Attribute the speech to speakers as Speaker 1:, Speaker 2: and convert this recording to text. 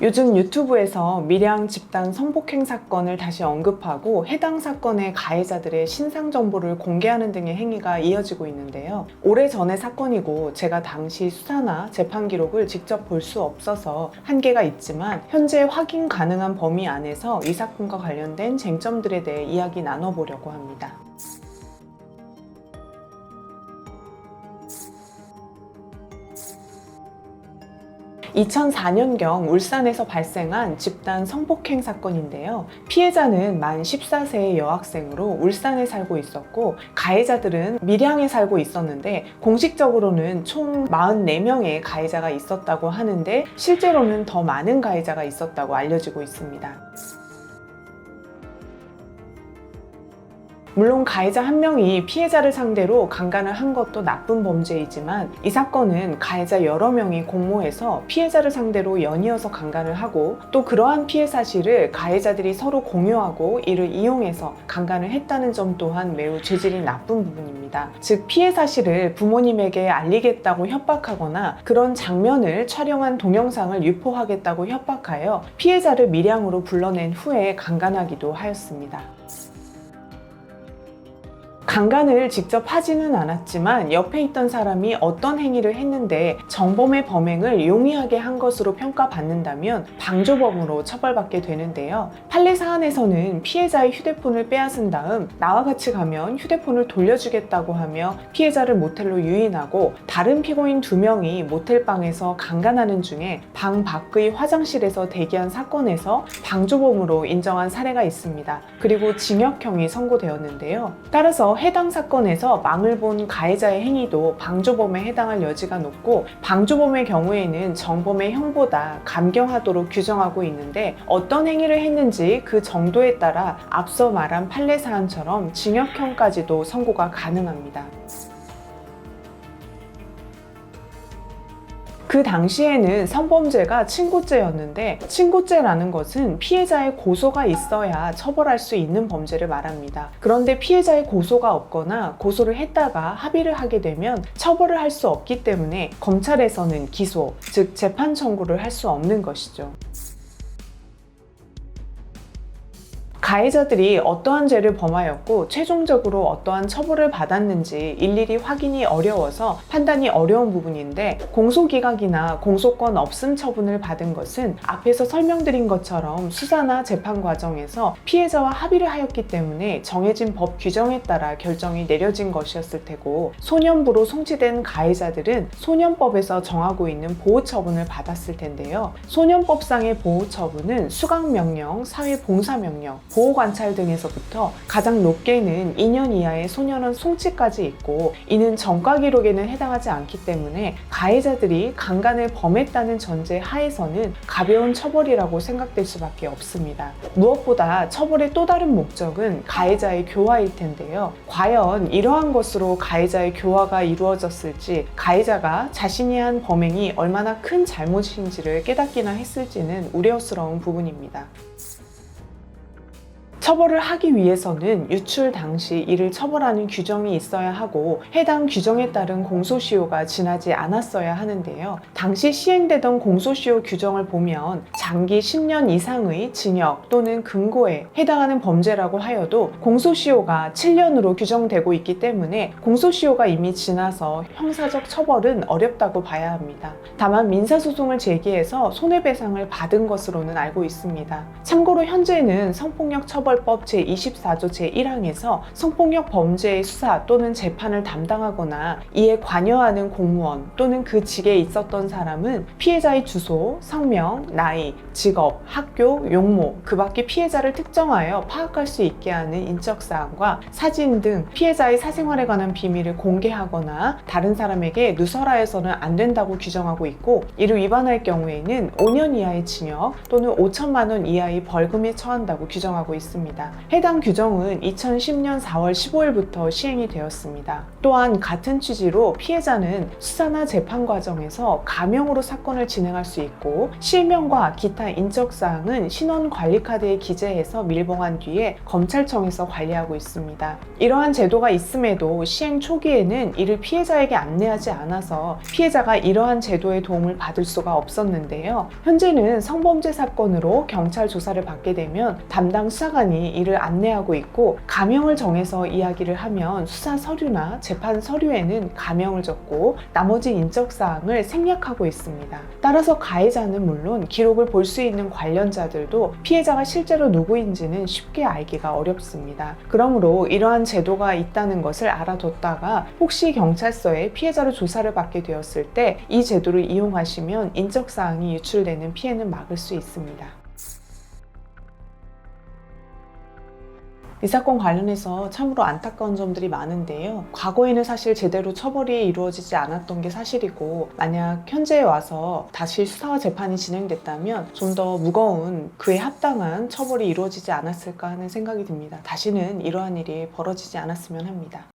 Speaker 1: 요즘 유튜브에서 밀양 집단 성폭행 사건을 다시 언급하고 해당 사건의 가해자들의 신상 정보를 공개하는 등의 행위가 이어지고 있는데요. 오래전의 사건이고 제가 당시 수사나 재판 기록을 직접 볼 수 없어서 한계가 있지만 현재 확인 가능한 범위 안에서 이 사건과 관련된 쟁점들에 대해 이야기 나눠보려고 합니다. 2004년경 울산에서 발생한 집단 성폭행 사건인데요. 피해자는 만 14세의 여학생으로 울산에 살고 있었고 가해자들은 밀양에 살고 있었는데 공식적으로는 총 44명의 가해자가 있었다고 하는데 실제로는 더 많은 가해자가 있었다고 알려지고 있습니다. 물론 가해자 한 명이 피해자를 상대로 강간을 한 것도 나쁜 범죄이지만 이 사건은 가해자 여러 명이 공모해서 피해자를 상대로 연이어서 강간을 하고 또 그러한 피해 사실을 가해자들이 서로 공유하고 이를 이용해서 강간을 했다는 점 또한 매우 죄질이 나쁜 부분입니다. 즉 피해 사실을 부모님에게 알리겠다고 협박하거나 그런 장면을 촬영한 동영상을 유포하겠다고 협박하여 피해자를 밀양으로 불러낸 후에 강간하기도 하였습니다. 강간을 직접 하지는 않았지만 옆에 있던 사람이 어떤 행위를 했는데 정범의 범행을 용이하게 한 것으로 평가받는다면 방조범으로 처벌받게 되는데요. 판례 사안에서는 피해자의 휴대폰을 빼앗은 다음 나와 같이 가면 휴대폰을 돌려주겠다고 하며 피해자를 모텔로 유인하고 다른 피고인 2명이 모텔방에서 강간하는 중에 방 밖의 화장실에서 대기한 사건에서 방조범으로 인정한 사례가 있습니다. 그리고 징역형이 선고되었는데요. 따라서 해당 사건에서 망을 본 가해자의 행위도 방조범에 해당할 여지가 높고 방조범의 경우에는 정범의 형보다 감경하도록 규정하고 있는데 어떤 행위를 했는지 그 정도에 따라 앞서 말한 판례 사안처럼 징역형까지도 선고가 가능합니다. 그 당시에는 성범죄가 친고죄였는데 친고죄라는 것은 피해자의 고소가 있어야 처벌할 수 있는 범죄를 말합니다. 그런데 피해자의 고소가 없거나 고소를 했다가 합의를 하게 되면 처벌을 할 수 없기 때문에 검찰에서는 기소, 즉 재판 청구를 할 수 없는 것이죠. 가해자들이 어떠한 죄를 범하였고 최종적으로 어떠한 처벌을 받았는지 일일이 확인이 어려워서 판단이 어려운 부분인데 공소기각이나 공소권 없음 처분을 받은 것은 앞에서 설명드린 것처럼 수사나 재판 과정에서 피해자와 합의를 하였기 때문에 정해진 법 규정에 따라 결정이 내려진 것이었을 테고 소년부로 송치된 가해자들은 소년법에서 정하고 있는 보호처분을 받았을 텐데요. 소년법상의 보호처분은 수강명령, 사회봉사명령, 보호관찰 등에서부터 가장 높게는 2년 이하의 소년원 송치까지 있고 이는 전과 기록에는 해당하지 않기 때문에 가해자들이 강간을 범했다는 전제 하에서는 가벼운 처벌이라고 생각될 수밖에 없습니다. 무엇보다 처벌의 또 다른 목적은 가해자의 교화일 텐데요. 과연 이러한 것으로 가해자의 교화가 이루어졌을지 가해자가 자신이 한 범행이 얼마나 큰 잘못인지를 깨닫기나 했을지는 우려스러운 부분입니다. 처벌을 하기 위해서는 유출 당시 이를 처벌하는 규정이 있어야 하고 해당 규정에 따른 공소시효가 지나지 않았어야 하는데요. 당시 시행되던 공소시효 규정을 보면 장기 10년 이상의 징역 또는 금고에 해당하는 범죄라고 하여도 공소시효가 7년으로 규정되고 있기 때문에 공소시효가 이미 지나서 형사적 처벌은 어렵다고 봐야 합니다. 다만 민사소송을 제기해서 손해배상을 받은 것으로는 알고 있습니다. 참고로 현재는 성폭력 처벌법 제24조 제1항에서 성폭력 범죄의 수사 또는 재판을 담당하거나 이에 관여하는 공무원 또는 그 직에 있었던 사람은 피해자의 주소, 성명, 나이, 직업, 학교, 용모, 그 밖에 피해자를 특정하여 파악할 수 있게 하는 인적사항과 사진 등 피해자의 사생활에 관한 비밀을 공개하거나 다른 사람에게 누설하여서는 안 된다고 규정하고 있고 이를 위반할 경우에는 5년 이하의 징역 또는 5천만 원 이하의 벌금에 처한다고 규정하고 있습니다. 있습니다. 해당 규정은 2010년 4월 15일부터 시행이 되었습니다. 또한 같은 취지로 피해자는 수사나 재판 과정에서 가명으로 사건을 진행할 수 있고, 실명과 기타 인적사항은 신원관리카드에 기재해서 밀봉한 뒤에 검찰청에서 관리하고 있습니다. 이러한 제도가 있음에도 시행 초기에는 이를 피해자에게 안내하지 않아서 피해자가 이러한 제도의 도움을 받을 수가 없었는데요. 현재는 성범죄 사건으로 경찰 조사를 받게 되면 담당 수사관이 이를 안내하고 있고, 가명을 정해서 이야기를 하면 수사 서류나 재판 서류에는 가명을 적고 나머지 인적사항을 생략하고 있습니다. 따라서 가해자는 물론 기록을 볼 수 있는 관련자들도 피해자가 실제로 누구인지는 쉽게 알기가 어렵습니다. 그러므로 이러한 제도가 있다는 것을 알아뒀다가 혹시 경찰서에 피해자로 조사를 받게 되었을 때 이 제도를 이용하시면 인적사항이 유출되는 피해는 막을 수 있습니다. 이 사건 관련해서 참으로 안타까운 점들이 많은데요. 과거에는 사실 제대로 처벌이 이루어지지 않았던 게 사실이고, 만약 현재에 와서 다시 수사와 재판이 진행됐다면 좀 더 무거운, 그에 합당한 처벌이 이루어지지 않았을까 하는 생각이 듭니다. 다시는 이러한 일이 벌어지지 않았으면 합니다.